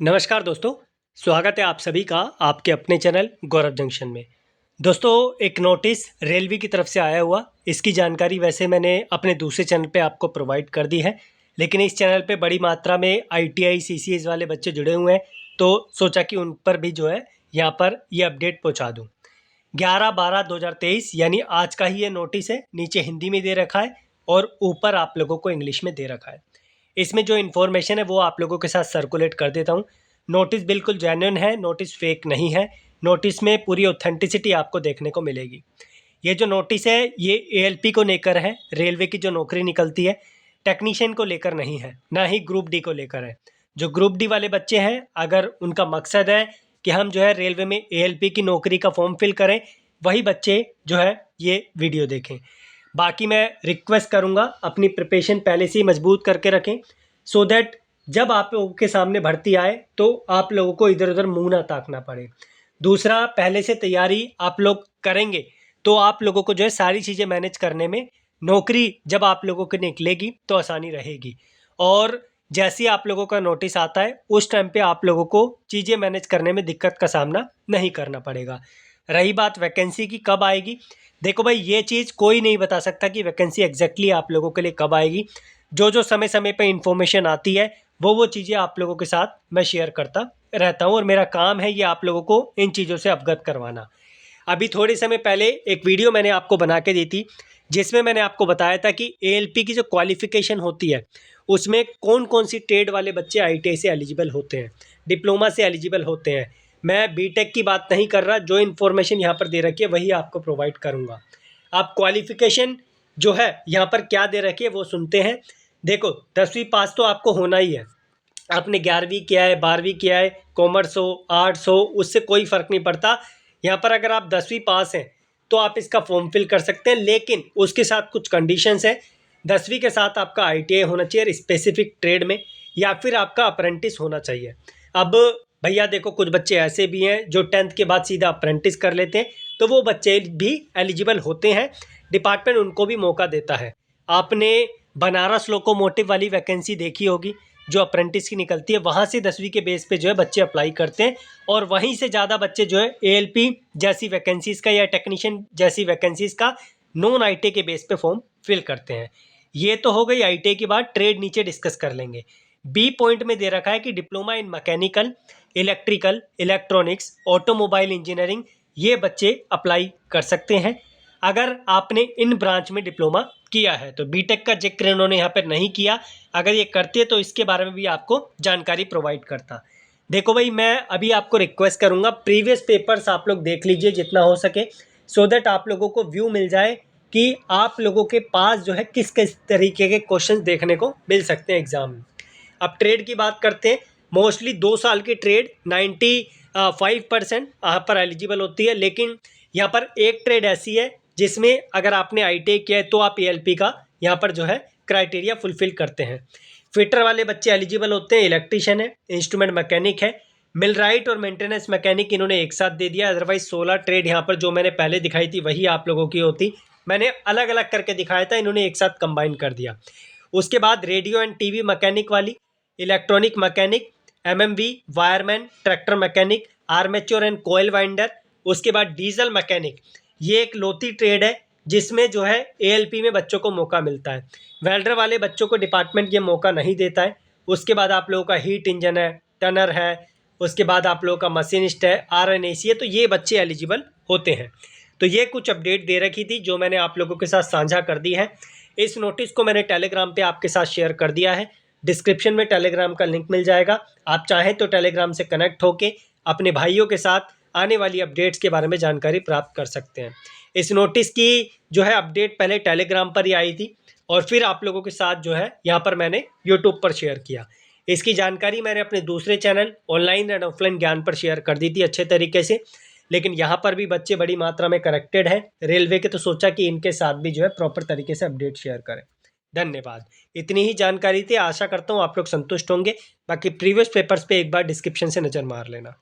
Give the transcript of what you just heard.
नमस्कार दोस्तों, स्वागत है आप सभी का आपके अपने चैनल गौरव जंक्शन में। दोस्तों, एक नोटिस रेलवे की तरफ से आया हुआ, इसकी जानकारी वैसे मैंने अपने दूसरे चैनल पे आपको प्रोवाइड कर दी है, लेकिन इस चैनल पे बड़ी मात्रा में आईटीआई सीसीएस वाले बच्चे जुड़े हुए हैं, तो सोचा कि उन पर भी जो है यहाँ पर ये अपडेट पहुँचा दूँ। 11/12/2023 यानी आज का ही ये नोटिस है। नीचे हिंदी में दे रखा है और ऊपर आप लोगों को इंग्लिश में दे रखा है। इसमें जो इन्फॉर्मेशन है वो आप लोगों के साथ सर्कुलेट कर देता हूँ। नोटिस बिल्कुल जेन्युइन है, नोटिस फेक नहीं है। नोटिस में पूरी ऑथेंटिसिटी आपको देखने को मिलेगी। ये जो नोटिस है ये एएलपी को लेकर है, रेलवे की जो नौकरी निकलती है, टेक्नीशियन को लेकर नहीं है, ना ही ग्रुप डी को लेकर है। जो ग्रुप डी वाले बच्चे हैं, अगर उनका मकसद है कि हम जो है रेलवे में एएलपी की नौकरी का फॉर्म फिल करें, वही बच्चे जो है ये वीडियो देखें। बाकी मैं रिक्वेस्ट करूँगा अपनी प्रिपरेशन पहले से ही मजबूत करके रखें, सो दैट जब आप लोगों के सामने भर्ती आए तो आप लोगों को इधर उधर मुंह ना ताकना पड़े। दूसरा, पहले से तैयारी आप लोग करेंगे तो आप लोगों को जो है सारी चीज़ें मैनेज करने में, नौकरी जब आप लोगों की निकलेगी तो आसानी रहेगी। और जैसे ही आप लोगों का नोटिस आता है उस टाइम पे आप लोगों को चीज़ें मैनेज करने में दिक्कत का सामना नहीं करना पड़ेगा। रही बात वैकेंसी की कब आएगी, देखो भाई, ये चीज़ कोई नहीं बता सकता कि वैकेंसी एग्जैक्टली आप लोगों के लिए कब आएगी। जो समय समय पे इन्फॉर्मेशन आती है वो चीज़ें आप लोगों के साथ मैं शेयर करता रहता हूँ, और मेरा काम है ये आप लोगों को इन चीज़ों से अवगत करवाना। अभी थोड़े समय पहले एक वीडियो मैंने आपको बना के दी थी, जिसमें मैंने आपको बताया था कि एएलपी की जो क्वालिफ़िकेशन होती है उसमें कौन कौन सी ट्रेड वाले बच्चे आईटीआई से एलिजिबल होते हैं, डिप्लोमा से एलिजिबल होते हैं। मैं बीटेक की बात नहीं कर रहा, जो इन्फॉर्मेशन यहाँ पर दे रखी है वही आपको प्रोवाइड करूँगा। आप क्वालिफ़िकेशन जो है यहाँ पर क्या दे रखी है वो सुनते हैं। देखो, 10वीं पास तो आपको होना ही है। आपने 11वीं किया है, 12वीं किया है, कॉमर्स हो, आर्ट्स हो, उससे कोई फ़र्क नहीं पड़ता। यहाँ पर अगर आप 10वीं पास हैं तो आप इसका फॉर्म फिल कर सकते हैं, लेकिन उसके साथ कुछ कंडीशंस हैं। 10वीं के साथ आपका आईटीआई होना चाहिए स्पेसिफिक ट्रेड में, या फिर आपका अप्रेंटिस होना चाहिए। अब भैया देखो, कुछ बच्चे ऐसे भी हैं जो 10th के बाद सीधा अप्रेंटिस कर लेते हैं, तो वो बच्चे भी एलिजिबल होते हैं। डिपार्टमेंट उनको भी मौका देता है। आपने बनारस लोकोमोटिव वाली वैकेंसी देखी होगी जो अप्रेंटिस की निकलती है, वहाँ से 10वीं के बेस पे जो है बच्चे अप्लाई करते हैं, और वहीं से ज़्यादा बच्चे जो है एएलपी जैसी वैकेंसीज़ का या टेक्नीशियन जैसी वैकेंसीज़ का नॉन आईटीआई के बेस पे फॉर्म फिल करते हैं। ये तो हो गई आईटीआई की बात, ट्रेड नीचे डिस्कस कर लेंगे। बी पॉइंट में दे रखा है कि diploma in mechanical, electrical, electronics, automobile engineering, ये बच्चे अप्लाई कर सकते हैं अगर आपने इन ब्रांच में डिप्लोमा किया है। तो बीटेक का जिक्र इन्होंने यहाँ पर नहीं किया, अगर ये करते तो इसके बारे में भी आपको जानकारी प्रोवाइड करता। देखो भाई, मैं अभी आपको रिक्वेस्ट करूँगा, प्रीवियस पेपर्स आप लोग देख लीजिए जितना हो सके, सो दैट आप लोगों को व्यू मिल जाए कि आप लोगों के पास जो है किस किस तरीके के क्वेश्चन देखने को मिल सकते हैं एग्ज़ाम में। अब ट्रेड की बात करते हैं। मोस्टली 2 साल की ट्रेड 95% यहाँ पर एलिजिबल होती है, लेकिन यहाँ पर एक ट्रेड ऐसी है जिसमें अगर आपने आईटीआई किया है तो आप एएलपी का यहाँ पर जो है क्राइटेरिया फुलफिल करते हैं। फिटर वाले बच्चे एलिजिबल होते हैं, इलेक्ट्रीशियन है, इंस्ट्रूमेंट मैकेनिक है, मिलराइट और मेंटेनेंस मैकेनिक इन्होंने एक साथ दे दिया। अदरवाइज 16 ट्रेड यहाँ पर जो मैंने पहले दिखाई थी वही आप लोगों की होती, मैंने अलग अलग करके दिखाया था, इन्होंने एक साथ कंबाइन कर दिया। उसके बाद रेडियो एंड टीवी मैकेनिक वाली, electronic mechanic, MMV, wireman, tractor mechanic, armature and coil winder. उसके बाद डीजल मैकेनिक, ये एक लोती ट्रेड है जिसमें जो है एएलपी में बच्चों को मौका मिलता है। वेल्डर वाले बच्चों को डिपार्टमेंट ये मौका नहीं देता है। उसके बाद आप लोगों का हीट इंजन है, टनर है, उसके बाद आप लोगों का मशीनिस्ट है, आरएनएसी है, तो ये बच्चे एलिजिबल होते हैं। तो ये कुछ अपडेट दे रखी थी जो मैंने आप लोगों के साथ साझा कर दी है। इस नोटिस को मैंने टेलीग्राम पे आपके साथ शेयर कर दिया है। डिस्क्रिप्शन में टेलीग्राम का लिंक मिल जाएगा, आप चाहें तो टेलीग्राम से कनेक्ट होके अपने भाइयों के साथ आने वाली अपडेट्स के बारे में जानकारी प्राप्त कर सकते हैं। इस नोटिस की जो है अपडेट पहले टेलीग्राम पर ही आई थी, और फिर आप लोगों के साथ जो है यहाँ पर मैंने यूट्यूब पर शेयर किया। इसकी जानकारी मैंने अपने दूसरे चैनल ऑनलाइन एंड ऑफलाइन ज्ञान पर शेयर कर दी थी अच्छे तरीके से, लेकिन यहाँ पर भी बच्चे बड़ी मात्रा में करेक्टेड हैं रेलवे के, तो सोचा कि इनके साथ भी जो है प्रॉपर तरीके से अपडेट शेयर करें। धन्यवाद। इतनी ही जानकारी थी, आशा करता हूँ आप लोग संतुष्ट होंगे। बाकी प्रीवियस पेपर्स पे एक बार डिस्क्रिप्शन से नज़र मार लेना।